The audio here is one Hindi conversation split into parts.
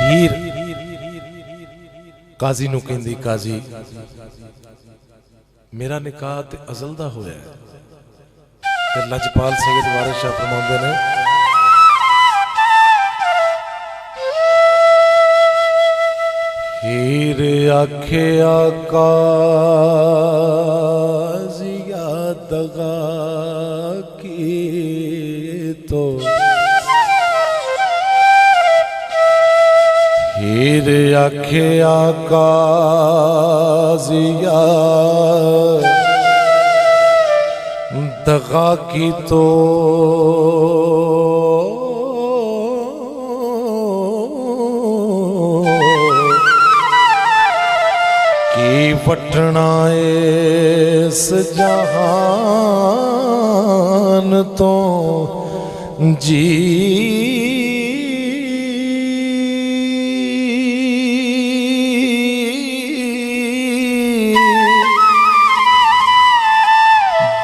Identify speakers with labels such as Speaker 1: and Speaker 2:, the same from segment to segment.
Speaker 1: हीर काजी नूं कहंदी, काजी मेरा निकाह ते अज़ल दा होया है। ते लजपाल सैयद वारिस शाह फरमाउंदे ने, हीर आखिया काज़िया दगा की तो, हीर आखिया काज़िया दगा की तो, की वटना इस जहान तो जी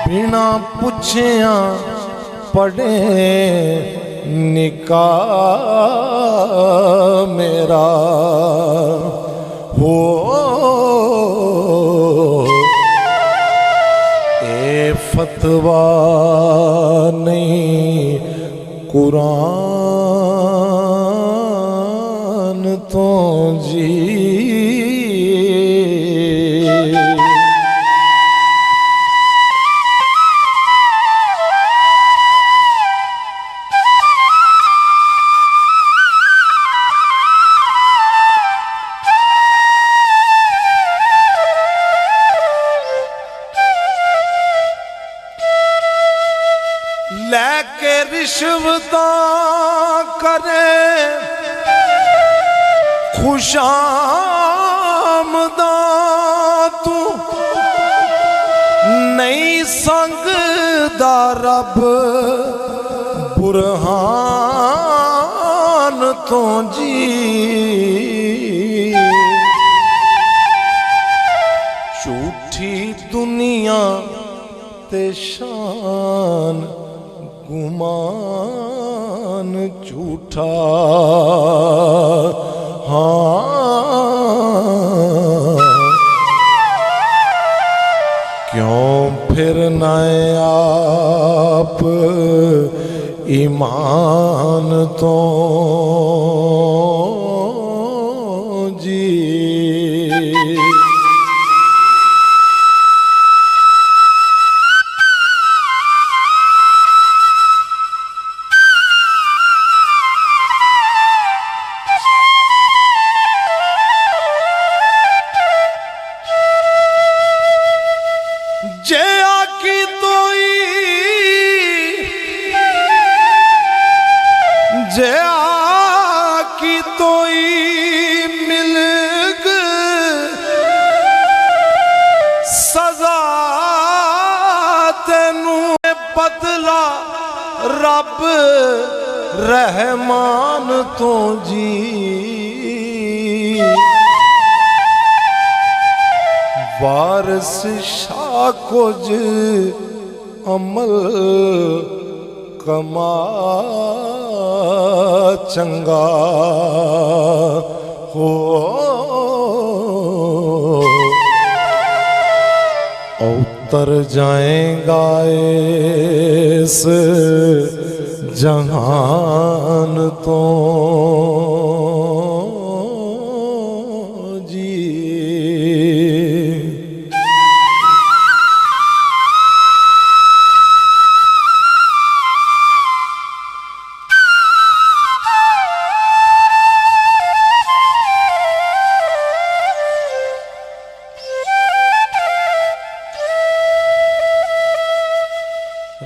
Speaker 1: बिना पुछिया पढ़े निकाह मेरा हो, ए फतवा नहीं कुरान तो जी। लैके रिश्वतां करे खुशामदा तू, नहीं संगदा रब बुरहान तो जी। झूठी दुनिया ते शान गुमान झूठा, हाँ क्यों फिर न आप ईमान तो जी। की तोई मिलग सजा तेनू बदला रब रहमान तो जी। वारिस शाह कुछ अमल कमा चंगा हो, उतर जाएगा इस जहान तो जी।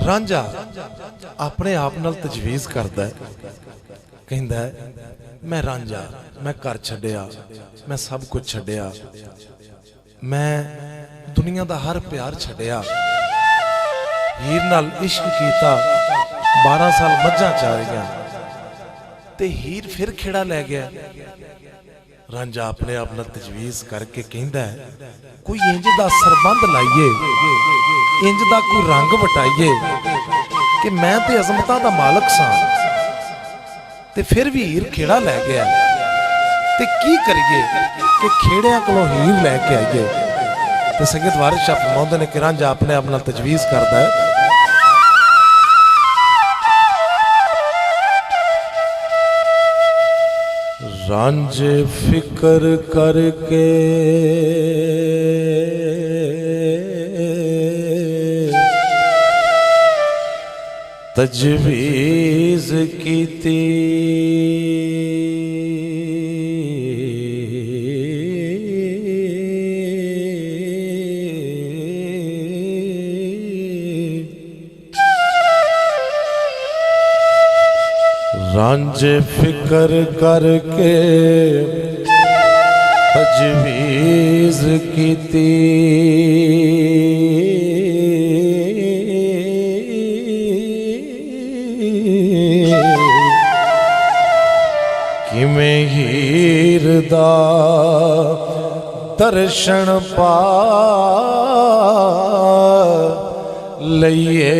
Speaker 1: रांझा अपने आप नाल तजवीज़ करदा है, कहंदा है मैं रांझा, मैं घर छड्डिया, मैं सब कुछ छड्डिया, मैं दुनिया दा हर प्यार छड्डिया, हीर नाल इश्क कीता, 12 साल मझां चारियां ते हीर फिर खेड़ा लै गया। रांझा अपने आप नाल तजवीज़ करके कहंदा है कोई इंज दा सरबंध लाइए, इंज दा कोई रंग वटाइए कि मैं ते अजमतां दा मालक सां, ते फिर भी हीर खेड़ा लै गया। ते की करिए कि खेड़ियां कोलों हीर लैके आइए। तो संगीत वारिस शाह फरमाउंदे ने कि रांझा अपने आप नाल तजवीज़ करदा है, रांझे फिक्र करके तजवीज़ कीती, रांझे फिक्र करके तजवीज़ कीती, किमें हीर दा दर्शन पा लईए।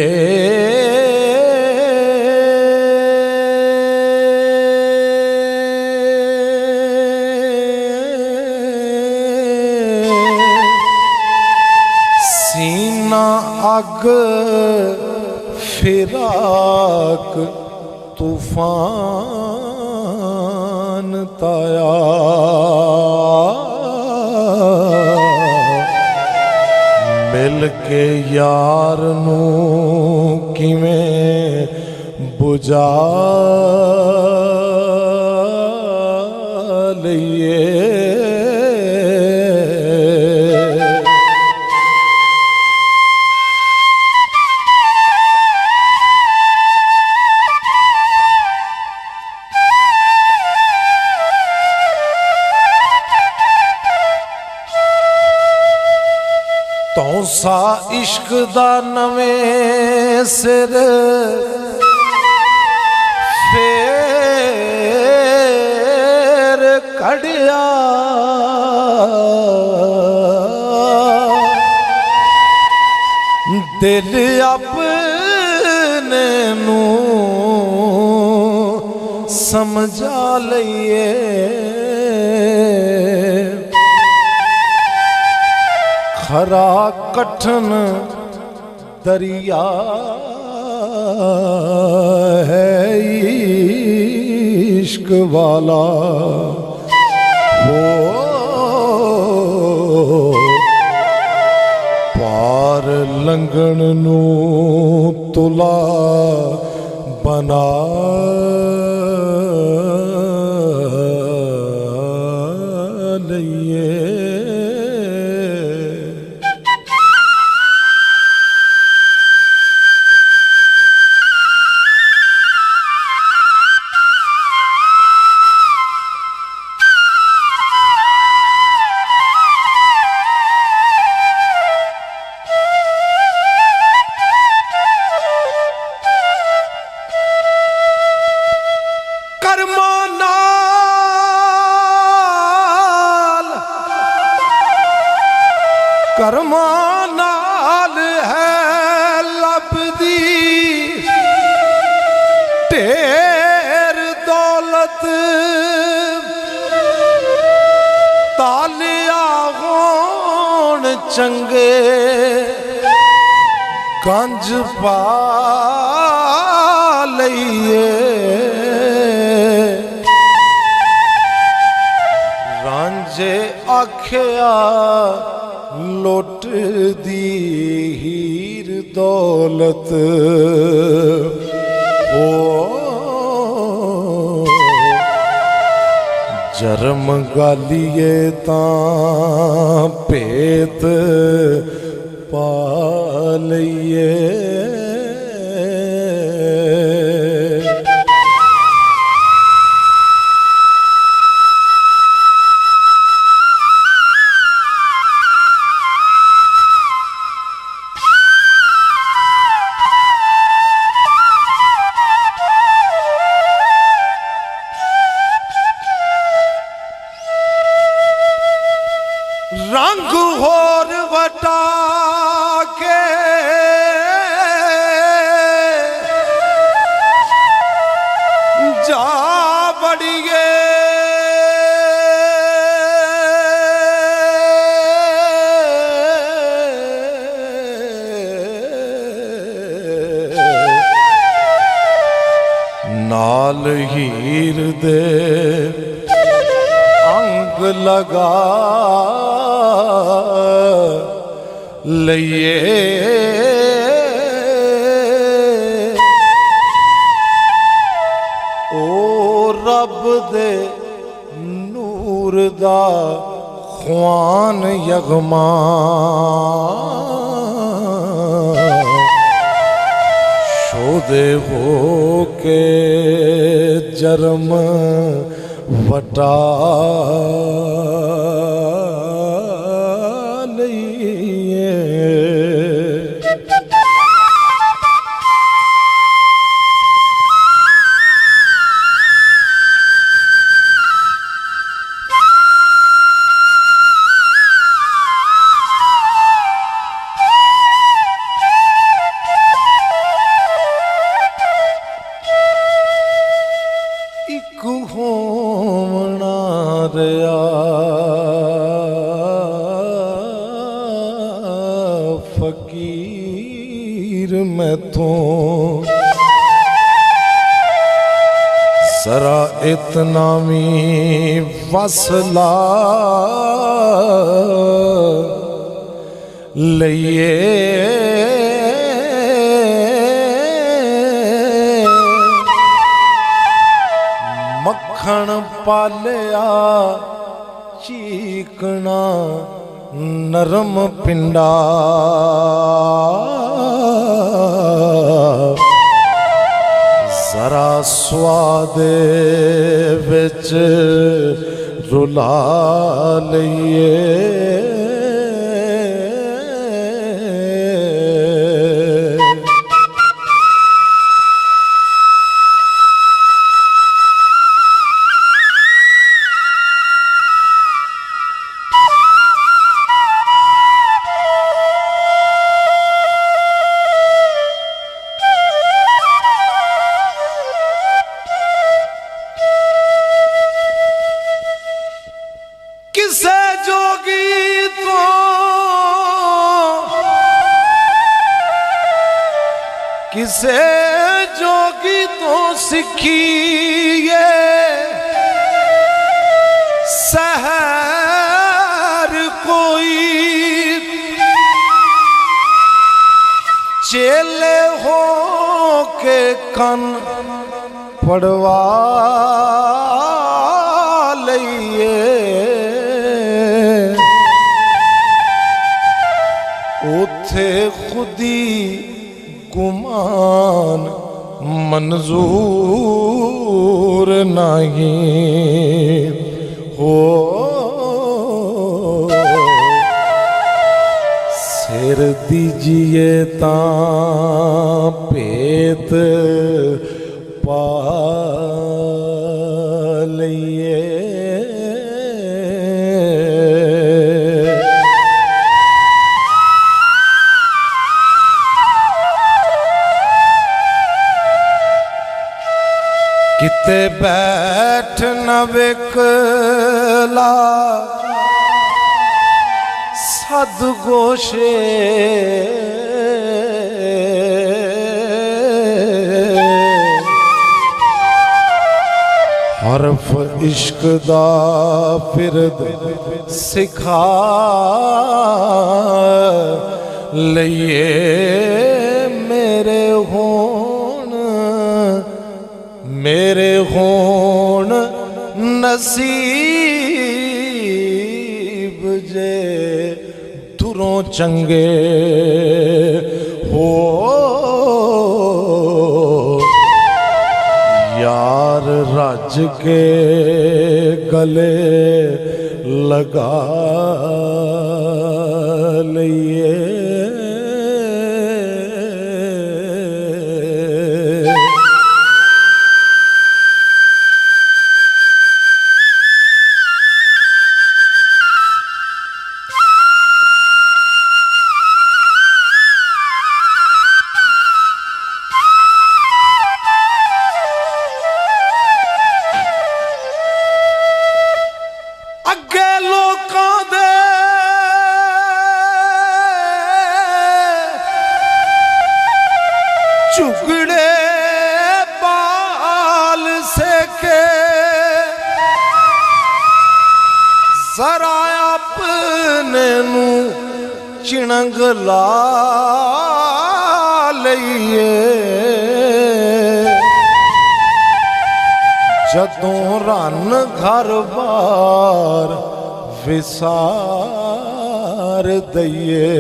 Speaker 1: सीना अग फिराक तूफान ताया, मिल के यार नू किवें बुझा लईए। तौसा इश्क दा नवें सिर फेर कढ़िया, दिल अपने नू समझा लईए। खरा कठन दरिया है इश्क वाला, वो पार लंघन नू तुला बना लईए। कर्मा नाल है लभदी ढेर दौलत, तालिया होण चंगे गंज पा लईए। रांझे आखिया लुट दी हीर दौलत, ओ जरम गालिए तां पेत पा लईए। रंग होर वटा के नाल हीर दे अंग लगा लइए ओ रब दे नूर दा ख्वान यगमा शोदे हो के जरम वटा लइए एक होवना रया फकीर मैं तो सरा इतना मी वसला लइए मक्खन पालिया चीकना नरम पिंडा जरा स्वादे विच रुला लइए किसे जोगी तो किसे जोगी तो सीखिए सहर कोई चेले हो के कन पड़वा लइए उथे खुदी गुमान मंजूर नहीं हो सिर दीजिए ता पेत पा लइए किते बैठ न विकला सद गोशे हरफ इश्क दा फिरद सिखा लइए मेरे होण नसीब जे दुरों चंगे हो यार रज के गले लगा लइए सरा अपने नू चिणंग ला लईए जदों रन घर बार विसार दईए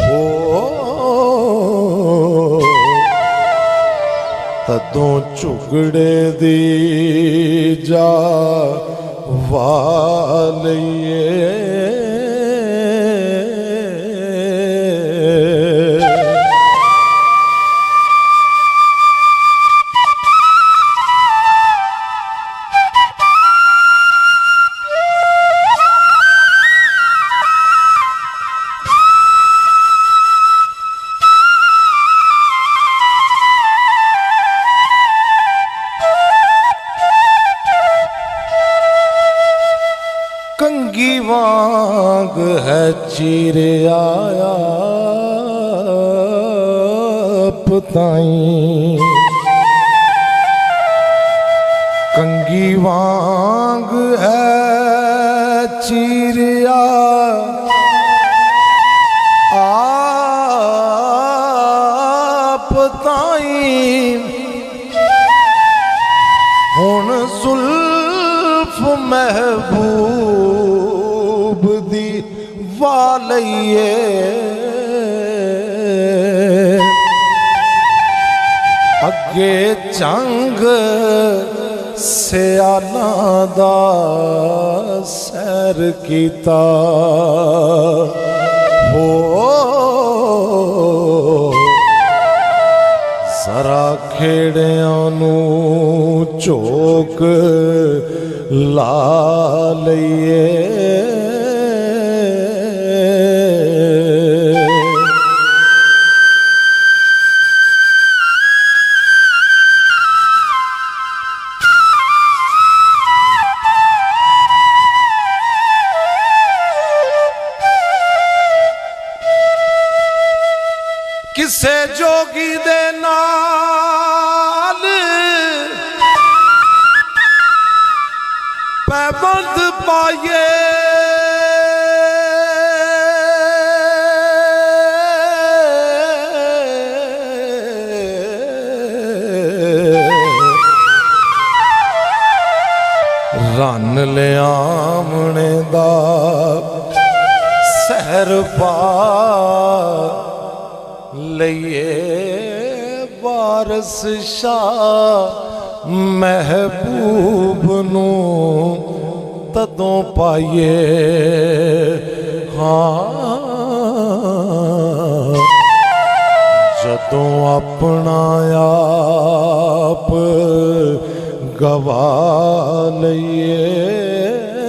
Speaker 1: हो तदों झुगड़े दी जा वालिए कंगी वांग है चीर आया पताई कंगी वांग है चीर पताई हुण जुल्फ महबूब दी वालिए अगे जंग सियाला दा सैर कीता हो जरा खेड़ियां नू चोक ला लईए किसे जोगी दे नाल पैबंद पाए रन ले आमने दा सहर पा लईए वारस शाह महबूब नू तदों पाइए हाँ जदों अपना आप गवा लईए